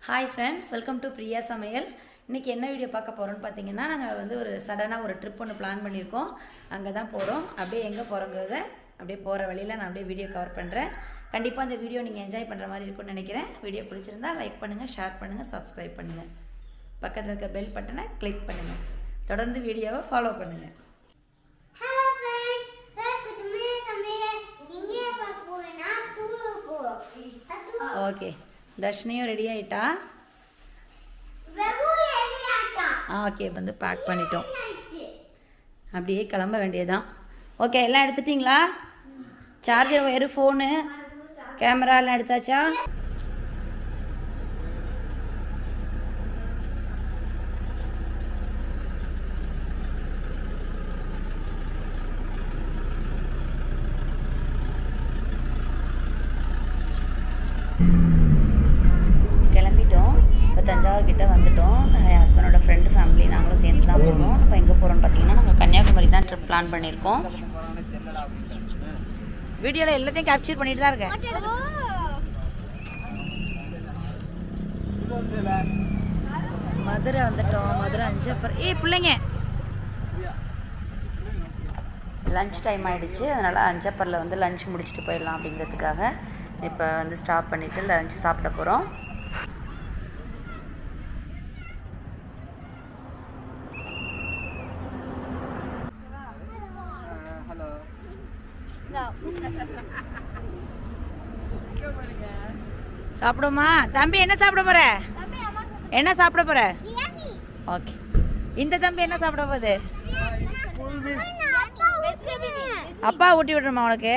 Hi friends, welcome to Priya சமையல். இன்றைக்கி என்ன வீடியோ பார்க்க போகிறோன்னு பார்த்தீங்கன்னா, நாங்கள் வந்து ஒரு சடனாக ஒரு ட்ரிப் ஒன்று பிளான் பண்ணியிருக்கோம். அங்கே தான் போகிறோம். அப்படியே எங்கே போகிறோங்கிறத அப்படியே போகிற வழியில் நான் அப்படியே வீடியோ கவர் பண்ணுறேன். கண்டிப்பாக அந்த வீடியோ நீங்கள் என்ஜாய் பண்ணுற மாதிரி இருக்கும்னு நினைக்கிறேன். வீடியோ பிடிச்சிருந்தா லைக் பண்ணுங்கள், ஷேர் பண்ணுங்கள், சப்ஸ்கிரைப் பண்ணுங்கள். பக்கத்தில் இருக்க பெல் பட்டனை கிளிக் பண்ணுங்கள். தொடர்ந்து வீடியோவை ஃபாலோ பண்ணுங்கள். ஓகே, தர்ஷினியும் ரெடி ஆகிட்டா? ஓகே, வந்து பேக் பண்ணிட்டோம். அப்படியே கிளம்ப வேண்டியதுதான். ஓகே, எல்லாம் எடுத்துட்டிங்களா? சார்ஜர், ஒயரு, ஃபோனு, கேமரா எல்லாம் எடுத்தாச்சா? கிளம்பிட்டோம். இப்போ தஞ்சாவூர் கிட்டே வந்துட்டோம். என் ஹஸ்பண்டோட ஃப்ரெண்டு ஃபேமிலி நாங்களும் சேர்ந்து தான் போகிறோம். இப்போ எங்கே போகிறோம்னு பார்த்தீங்கன்னா, நாங்கள் கன்னியாகுமரி தான் ட்ரிப் பிளான் பண்ணியிருக்கோம். வீடியோவில் எல்லாத்தையும் கேப்சர் பண்ணிட்டு தான் இருக்கேன். மதுரை வந்துட்டோம். மதுரை அஞ்சப்பர். பிள்ளைங்க லஞ்ச் டைம் ஆகிடுச்சு. அதனால் அஞ்சப்பரில் வந்து லஞ்ச் முடிச்சுட்டு போயிடலாம் அப்படிங்கிறதுக்காக இப்போ வந்து ஸ்டாப் பண்ணிவிட்டு லஞ்ச் சாப்பிட போகிறோம். சாப்பிடுமா தம்பி? என்ன சாப்பிட போற? என்ன சாப்பிட போற? ஓகே, இந்த தம்பி என்ன சாப்பிட போகுது? அப்பா ஊட்டி விடுறமா உனக்கு?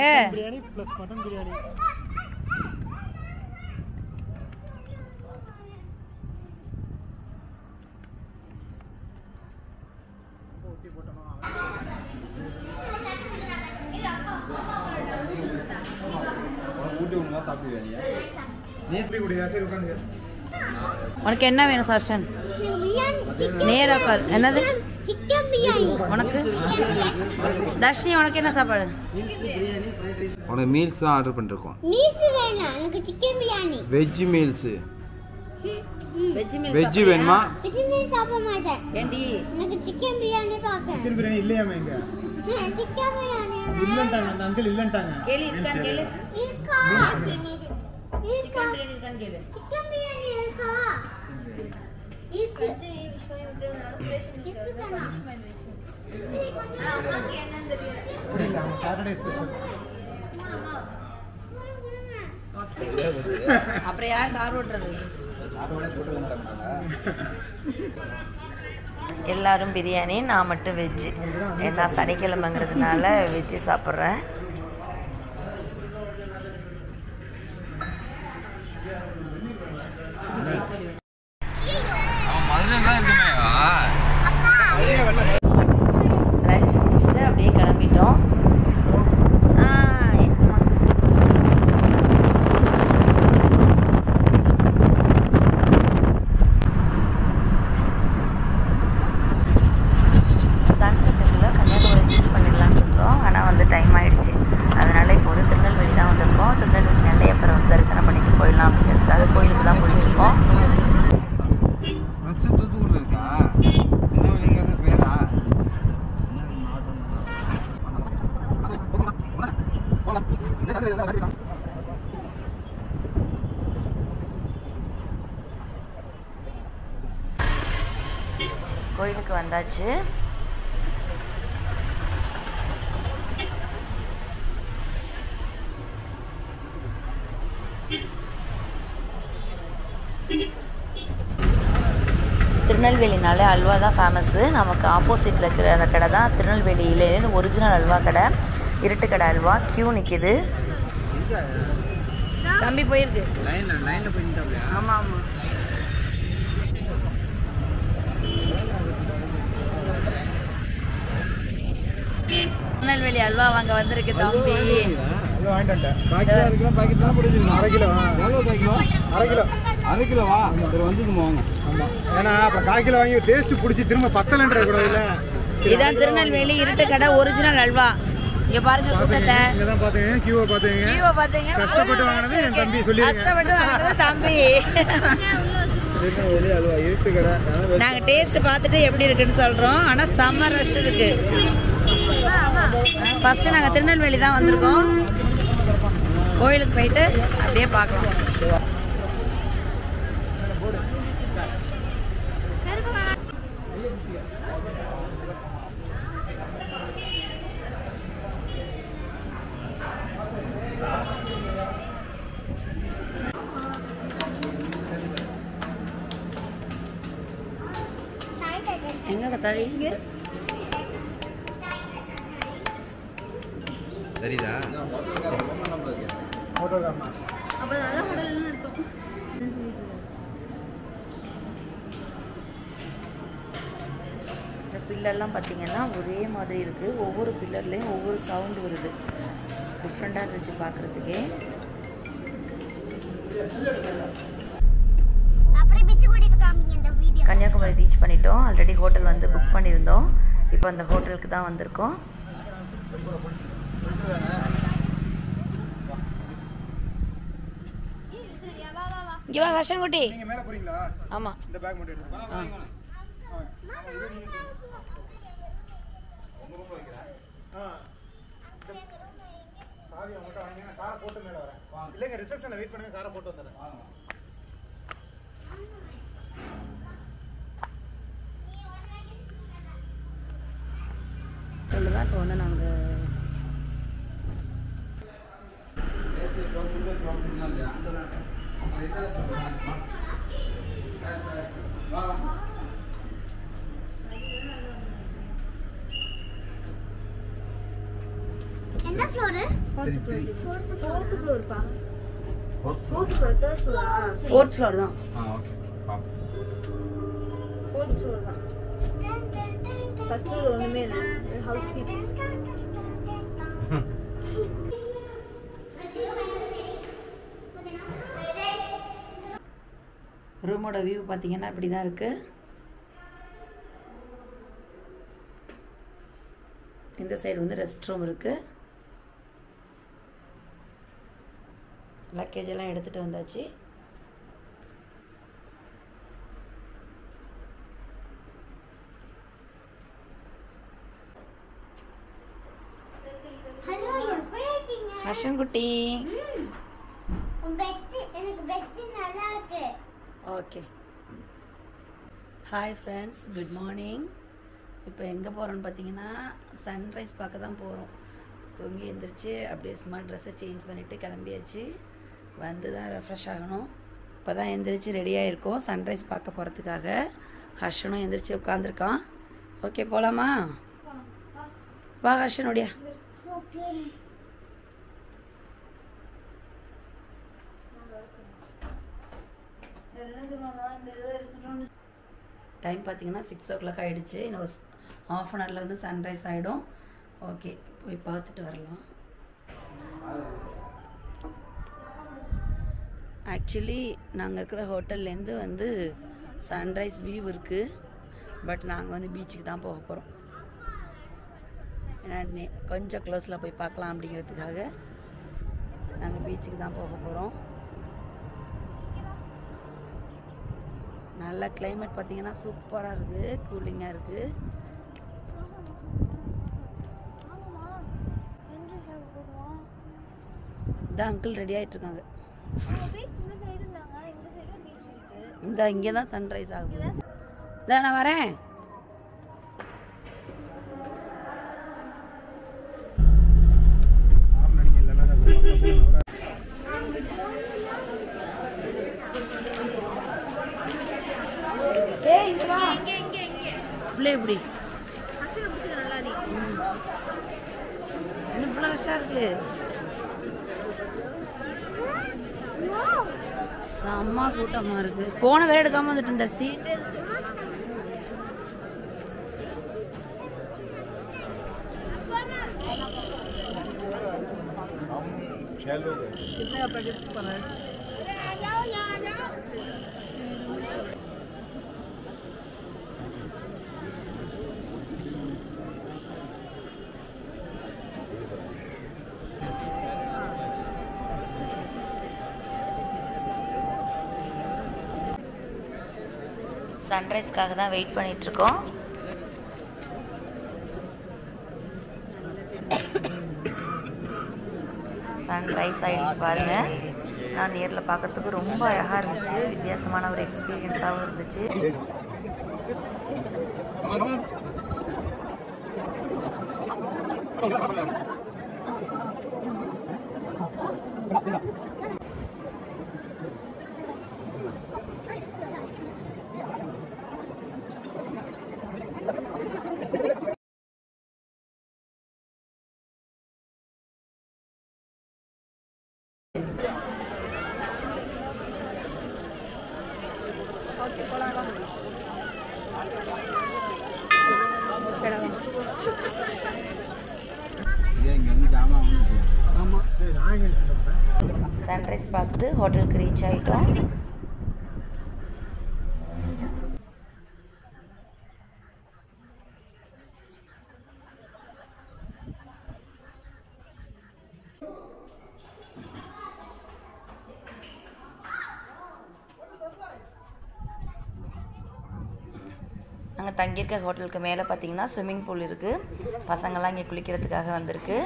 உனக்கு என்ன வேணும் சர்ஷன்? நேரா பாரு. என்னது உனக்கு? தர்ஷினி, உனக்கு என்ன சாப்பாடு? உனக்கு மீல்ஸ் தான் ஆர்டர் பண்ணிருக்கோம். மீல்ஸ் வேணாம், எனக்கு chicken biryani. Veg meals. Veg வேணுமா? வெஜ் மீல்ஸ் சாப்பிட மாட்டேன். ஏண்டி? எனக்கு சிக்கன் பிரியாணி பாக்க. சிக்கன் பிரியாணி இல்லையாமே இங்க? சிக்கன் பிரியாணி இல்லன்ட்டாங்க, அந்த அங்கிள் இல்லன்ட்டாங்க. கேளு, இருக்கான்னு கேளு. இருக்கா? சிக்கன் பிரியாணி இருக்கான்னு கேளு. சிக்கன் பிரியாணி இருக்கா? இருக்கு. புரியல, சாட்டர்டே ஸ்பெஷல். அப்புறம் யார் கார் ஓட்டுறது? எல்லாரும் பிரியாணி, நான் மட்டும் வெஜ்ஜு. ஏன்னா சனிக்கிழமைங்கிறதுனால வெஜ்ஜு சாப்பிட்றேன். லஞ்ச் முடிச்சுட்டு அப்படியே கிளம்பிட்டோம். சன்செட்டுக்குள்ளே கன்னியாகுமரி ரீச் பண்ணிடலான்னு இருந்தோம். ஆனால் வந்து டைம் ஆகிடுச்சு. அதனால் இப்போ வந்து திருநெல்வேலி தான் வந்திருக்கோம். திருநெல்வேலி நெல்லையப்பரை வந்து தரிசனம் பண்ணிட்டு போயிடலாம் அப்படிங்கிறதுக்காக கோயிலுக்கு தான் போயிட்டுருக்கோம். கோயிலுக்கு வந்தாச்சு. திருநெல்வேலினாலே அல்வா தான் ஃபேமஸ்ஸு. நமக்கு ஆப்போசிட்டில் இருக்கிற அந்த கடை தான் திருநெல்வேலியிலேருந்து ஒரிஜினல் அல்வா கடை. இருட்டு கடை அல்வா. கியூ நிற்கிது. தம்பி போயிருக்கு. ஆமாம் ஆமாம். திருநெல்வேலி அல்வா வாங்க வந்திருக்கு தம்பி. அரை கிலோவா? வந்துக்குமா? ஏன்னா அப்புறம் 1/4 கிலோ வாங்கி டேஸ்ட் பிடிச்சி திரும்ப பத்தலன்ற கூட இல்லை. இதான் திருநெல்வேலி இருட்டு கடை ஒரிஜினல் அல்வா. இங்க பாருங்க கூட்டத்தை. இதெல்லாம் பாத்தீங்க, கியூவை பாத்தீங்க. கியூவை பாத்தீங்க. கஷ்டப்பட்டு வாங்குனது என் தம்பி சொல்லிருங்க. கஷ்டப்பட்டு வாங்குனது தம்பி. வெளியே அல்வா இருட்டு கடை நாங்கள் டேஸ்ட் பார்த்துட்டு எப்படி இருக்குன்னு சொல்கிறோம். ஆனால் செம்ம ரஷ் இருக்கு. ஃபஸ்ட்டு நாங்கள் திருநெல்வேலி தான் வந்திருக்கோம். கோயிலுக்கு போயிட்டு அப்படியே பார்க்கலாம். எங்க கத்தாழி சரிதா இந்த பில்லர்லாம் பார்த்தீங்கன்னா ஒரே மாதிரி இருக்குது. ஒவ்வொரு பில்லர்லேயும் ஒவ்வொரு சவுண்டு வருது. டிஃப்ரெண்ட்டாக இருந்துச்சு பார்க்குறதுக்கே. கன்னியாகுமரி ரீச் பண்ணிட்டோம். ஆல்ரெடி ஹோட்டல் வந்து புக் பண்ணியிருந்தோம். இப்போ அந்த ஹோட்டலுக்கு தான் வந்திருக்கோம். இங்கே வா ஹர்ஷன் குட்டி. நீங்க மேல போறீங்களா? ஆமாம். இந்த பேக் மட்டும் எடுத்து சாவி அவங்கள்ட்ட வாங்கினா காரை போட்டு மேலே வரேன். இல்லைங்க ரிசப்ஷனில் வெயிட் பண்ணுங்க, காரை போட்டு வந்துடுறேன். தான் இப்போ வந்து நாங்கள் எந்த ஃப்ளோர்? ஃபோர்த் ஃப்ளோர் பா. ஃபோர்த் ஃபோர்த் ஃப்ளோர் தான். ஓகே பாப்போம். ஃபோர்த் ஃப்ளோர் தான். ஃபர்ஸ்ட் ஃப்ளோர் ஒண்ணுமே இல்ல. House keeping. ரூமோட வியூ பார்த்தீங்கன்னா இப்படி தான் இருக்குது. இந்த சைடு வந்து ரெஸ்ட் ரூம் இருக்குது. லக்கேஜ் எல்லாம் எடுத்துகிட்டு வந்தாச்சு. ஹலோ, எப்படி இருக்கீங்க? ஹர்ஷன் குட்டி. எனக்கு பெட் நல்லா இருக்கு. Okay. Hi friends, good morning. இப்போ எங்கே போகிறோன்னு பார்த்தீங்கன்னா சன்ரைஸ் பார்க்க தான் போகிறோம். தூங்கி எழுந்திரிச்சு அப்படியே சும்மா ட்ரெஸ்ஸை சேஞ்ச் பண்ணிவிட்டு கிளம்பியாச்சு. வந்து தான் ரெஃப்ரெஷ் ஆகணும். இப்போ தான் எந்திரிச்சு ரெடியாக இருக்கோம் சன்ரைஸ் பார்க்க போகிறதுக்காக. ஹர்ஷனும் எந்திரிச்சு உட்காந்துருக்கான். ஓகே போகலாமா? வா ஹர்ஷனுடைய. ஓகே. டைம் பார்த்தீங்கன்னா 6 o'clock ஆகிடுச்சு. இன்னும் ஒரு ½ an hourல வந்து சன்ரைஸ் ஆகிடும். ஓகே, போய் பார்த்துட்டு வரலாம். ஆக்சுவலி நாங்கள் இருக்கிற ஹோட்டல்லேருந்து வந்து சன்ரைஸ் வியூ இருக்குது. பட் நாங்கள் வந்து பீச்சுக்கு தான் போக போகிறோம். ஏன்னா கொஞ்சம் க்ளோஸில் போய் பார்க்கலாம் அப்படிங்கிறதுக்காக நாங்கள் பீச்சுக்கு தான் போக போகிறோம். நல்ல கிளைமேட் பார்த்தீங்கன்னா சூப்பராக இருக்குது, கூலிங்காக இருக்குது. இந்த அங்கிள் ரெடி ஆகிட்டு இருக்காங்க. இந்த இங்கே தான் சன்ரைஸ் ஆகுது. இதான் நான் வரேன். பிள்ளை எப்படி என்ன பிள்ளை ரஷ்ஷாக இருக்கு. செம்ம கூட்டமாக இருக்கு. ஃபோனை வேற எடுக்காமல் வந்துட்டு இருந்தார். சீட்டு சன்ரைஸ்க்காக தான் வெயிட் பண்ணிகிட்ருக்கோம். சன்ரைஸ் ஆகிடுச்சு பாருங்கள். நான் நேரில் பார்க்குறதுக்கு ரொம்ப அழகாக இருந்துச்சு. வித்தியாசமான ஒரு எக்ஸ்பீரியன்ஸாகவும் இருந்துச்சு. சன்ரைஸ் பார்த்துட்டு ஹோட்டலுக்கு ரீச் ஆகிட்டோம். நாங்கள் தங்கியிருக்க ஹோட்டலுக்கு மேலே பார்த்தீங்கன்னா ஸ்விம்மிங் பூல் இருக்குது. பசங்கள்லாம் இங்கே குளிக்கிறதுக்காக வந்திருக்கு.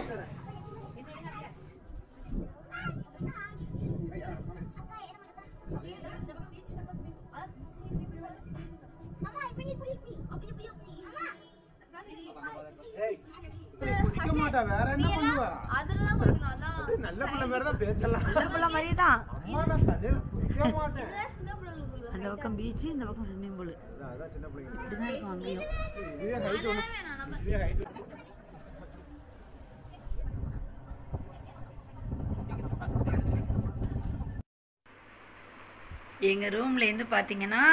வேற என்ன பண்ணுவா? அதுலதான் குளிக்கணும். அதான் நல்ல பிள்ளை வேற தான் பேச்சலாம். நல்ல பிள்ளை மாதிரியே தான். அம்மா நான் தண்ணியில குளிக்க மாட்டேன். சின்ன பிள்ளைங்களுக்கு அந்த பக்கம் பீச்சு, இந்த பக்கம் ஸ்விம்மிங் பூல். அதான் சின்ன பிள்ளைங்க. இப்படி தான் இருக்கும் அங்கேயும். இதுவே ஹைட் ஒன்று. இதுவே ஹைட். எங்கள் ரூம்லேருந்து பார்த்தீங்கன்னா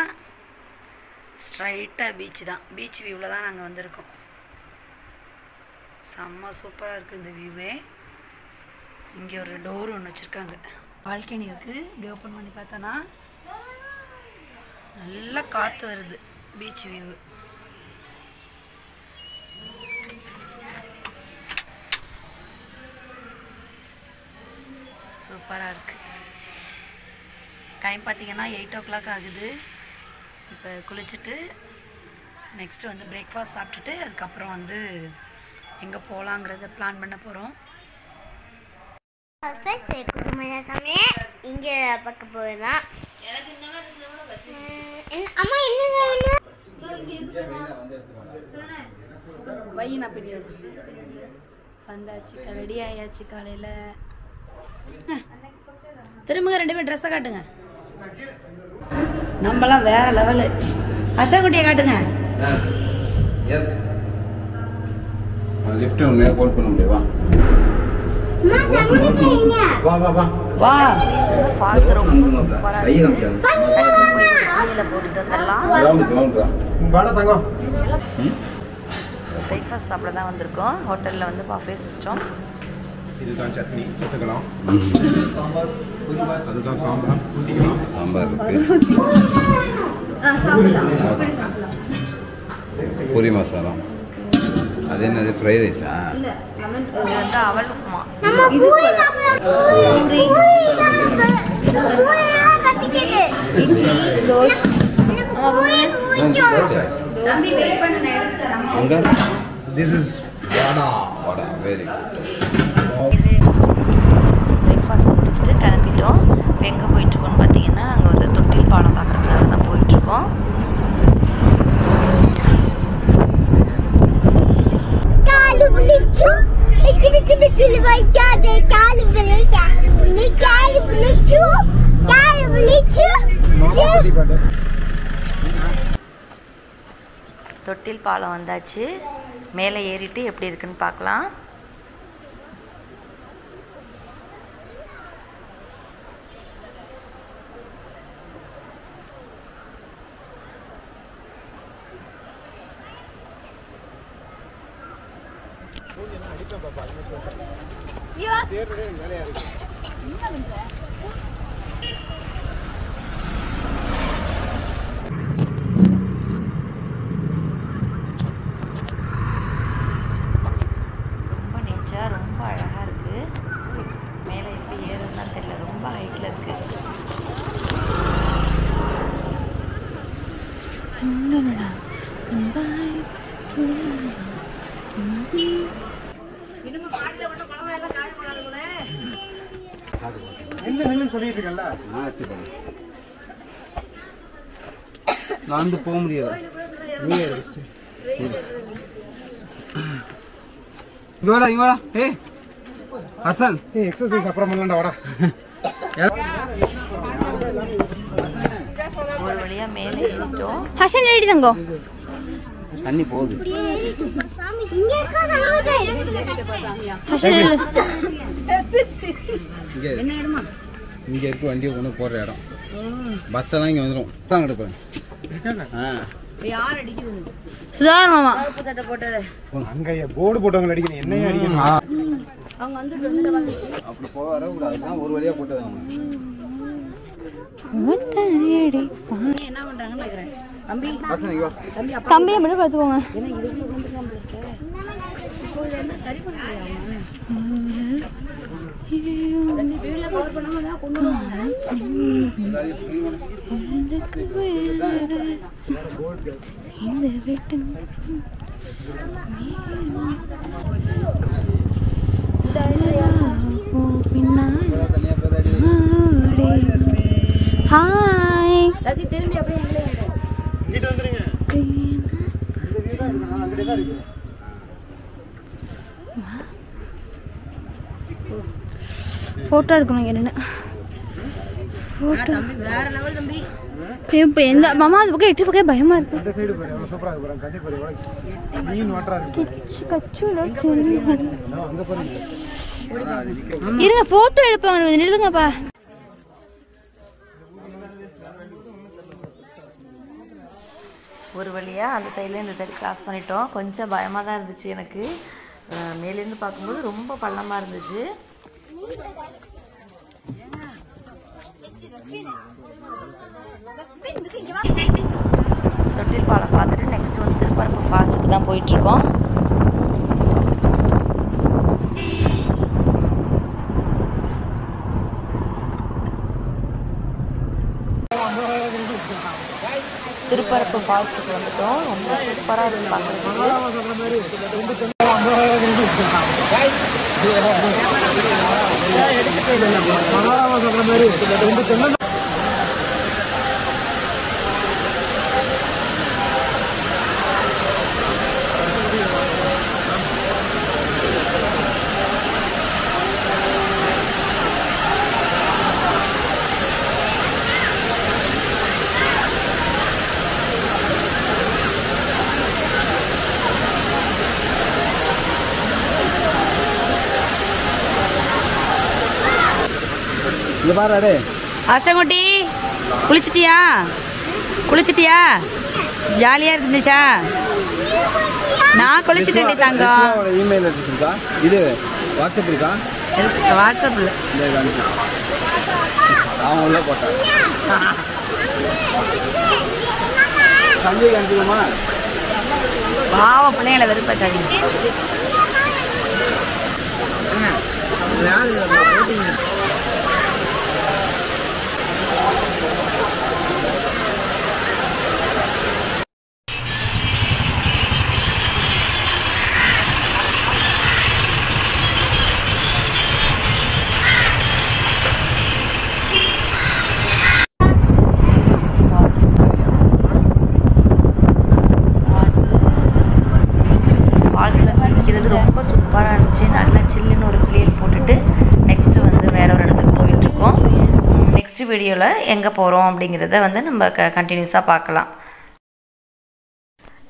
ஸ்ட்ரைட்டாக பீச்சு தான். பீச் வியூவில் தான் நாங்கள் வந்திருக்கோம். செம்ம சூப்பராக இருக்குது இந்த வியூவே. இங்கே ஒரு டோர் ஒன்று வச்சுருக்காங்க. பால்கனி இருக்குது. இப்படி ஓப்பன் பண்ணி பார்த்தோன்னா நல்லா காற்று வருது. Beach view. சூப்பராக இருக்குது. டைம் பார்த்திங்கன்னா 8 o'clock ஆகுது. இப்போ குளிச்சுட்டு நெக்ஸ்ட்டு வந்து பிரேக்ஃபாஸ்ட் சாப்பிட்டுட்டு அதுக்கப்புறம் வந்து எங்கே போகலாங்கிறத பிளான் பண்ண போகிறோம். குடும்ப சமயம் இங்கே பார்க்க போகுதான். அம்மா என்ன சொல்லணும்? வைய நான் பிடி வந்தாச்சு. ரெடி ஆயாச்சு. காலையில் திரும்புங்க. 2 பேரும் ட்ரெஸ்ஸை காட்டுங்க. நம்மளாம் வேற லெவலு. அஷாக்குட்டியை காட்டுங்க. எஸ் லிஃப்ட் ஒன்று கால் பண்ண முடியும். அம்மா சமணி கைங்க. வா வா வா வா. ஃபால்ஸ் ரொம்ப சூப்பராக கையை இருக்கு. காமிச்சாங்க. கீழே போட்டுட்டு வந்துடலாம். கிரவுண்ட் வாடா தங்கம். பிரேக்ஃபாஸ்ட் சாப்பிட தான் வந்திருக்கோம். ஹோட்டலில் வந்து பஃபே சிஸ்டம். இதுதான் சட்னி ஊற்றிக்கலாம். அதுதான் சாம்பார் ஊற்றிக்கலாம். சாம்பார் இருக்கு. பூரி மசாலா. அது என்னது ஃப்ரைட் ரைஸா? இது வந்து அவல் உப்புமா. நம்ம பூரி சாப்பிடலாம். பூரி கசிக்குது. தம்பி வெயிட் பண்ணு, நான் எடுத்து தரேன். அங்க this is vada. Vada very good. Breakfast முடிச்சுட்டு கிளம்பிட்டோம். எங்கே போயிட்டுருக்கோம்னு பார்த்தீங்கன்னா அங்கே வந்து தொட்டில் பாலம் பார்க்குறதுக்காக தான் போயிட்டுருக்கோம். காலு விழிச்சு கிளு வைக்காதே. காலு விழிச்சா காலு விழிச்சு காலு விழிச்சு. தொட்டில் பாலம் வந்தாச்சு. மேலே ஏறிட்டு எப்படி இருக்குன்னு பார்க்கலாம். ரொம்ப நேச்சராக ரொம்ப அழகாக இருக்குது. மேலே எப்படி ஏறுதுன்னு தெரியல. ரொம்ப ஹைட்டில் இருக்குது. நில்லுன்னு சொல்லிட்டு இருக்கேன்ல. நான் வந்து போக முடியாது. இங்கடா ஏய் ஹசன் எக்ஸசைஸ் அப்புறம் பண்ணலாம்டா வாடா. ஒரு வழியா மேலே ஏறிட்டோம். ஹர்ஷன் ரெடி தங்கோ. தண்ணி போகுது. ஹர்ஷன் என்ன இடமா? இங்க இருக்கு வண்டியை கொண்டு போற இடம். பஸ் எல்லாம் இங்க வந்துரும். தான் எடுப்பேன். யார் அடிக்குது? சுதாகர் மாமா. கருப்பு சட்டை போட்டது. அங்க போர்டு போட்டவங்க அடிக்கணும். என்னையும் அடிக்கணும். அவங்க வந்து அப்படி போக வரக்கூடாது. அதுதான் ஒரு வழியா போட்டது அவங்க. என்ன பண்றாங்கன்னு கேக்குறேன். தம்பி ஹசன் இங்க வா. தம்பி அப்பா கம்பியை மட்டும் பார்த்துக்கோங்க. என்ன இதுக்கு வந்துட்டான் போல. இப்போ என்ன சரி பண்ணலையா அவன்? தம்பி வீட்ல கவர் பண்ணாம தான் கொண்டு வந்தாங்க. ஹாய். ரசி திரும்பி அப்படியே எங்களே இங்கிட்டு வந்துருங்க. இந்த வீடு தான் இருக்கு. நான் அங்கடே தான் இருக்கு. ஃபோட்டோ எடுக்கணும் இங்கே நின்று. தம்பி வேற லெவல் தம்பி. இப்போ எந்த மாமா அது பக்கம் எட்டு பக்கம் பயமா இருக்கு. இந்த சைடு பாரு. எவ்வளவு சூப்பரா இருக்கு பாரு. தண்ணி பாரு. எவ்வளவு மீன் வாட்டரா இருக்கு. கச்சுல அங்க பாருங்க. இருங்க ஃபோட்டோ எடுப்பாங்க. நில்லுங்கப்பா. ஒரு வழியாக அந்த சைடில் இந்த சைடு கிராஸ் பண்ணிட்டோம். கொஞ்சம் பயமாக தான் இருந்துச்சு எனக்கு. மேலேருந்து பார்க்கும்போது ரொம்ப பள்ளமாக இருந்துச்சு. தொட்டில் பாலம் பார்த்துட்டு நெக்ஸ்ட் வந்து திருப்பரப்பு ஃபால்ஸுக்கு தான் போயிட்டுருக்கோம். திருப்பரப்பு ஃபால்ஸுக்கு வந்துட்டோம். ரொம்ப சூப்பராக இருக்கு பார்க்குறதுக்கு. இங்க பாரு அடே. ஹர்ஷங்குட்டி குளிச்சிட்டியா? ஜாலியாக இருந்துச்சா? நான் குளிச்சுட்டேன்டி தங்கம். இமெயில் அட்ரஸ் இருக்கா? இது வாட்ஸ்அப் இருக்கா? வாட்ஸ்அப்பில் அவன் உள்ள போட்டான். சந்தைக்கு அனுப்பிடுமா? பாவம் பிள்ளைங்களை வெறுப்பாக்காதீங்க. ரொம்ப சூப்பராக இருந்துச்சு. நல்லா சில்லுன்னு ஒரு குளியல் போட்டுட்டு நெக்ஸ்ட்டு வந்து வேற ஒரு இடத்துக்கு போயிட்டுருக்கோம். நெக்ஸ்ட் வீடியோவில் எங்கே போகிறோம் அப்படிங்கிறத வந்து நம்ம கண்டினியூஸாக பார்க்கலாம்.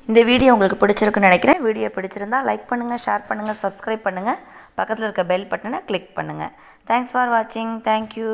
இந்த வீடியோ உங்களுக்கு பிடிச்சிருக்குன்னு நினைக்கிறேன். வீடியோ பிடிச்சிருந்தால் லைக் பண்ணுங்கள், ஷேர் பண்ணுங்கள், சப்ஸ்கிரைப் பண்ணுங்கள், பக்கத்தில் இருக்க பெல் பட்டனை கிளிக் பண்ணுங்கள். தேங்க்ஸ் ஃபார் வாட்சிங். தேங்க்யூ.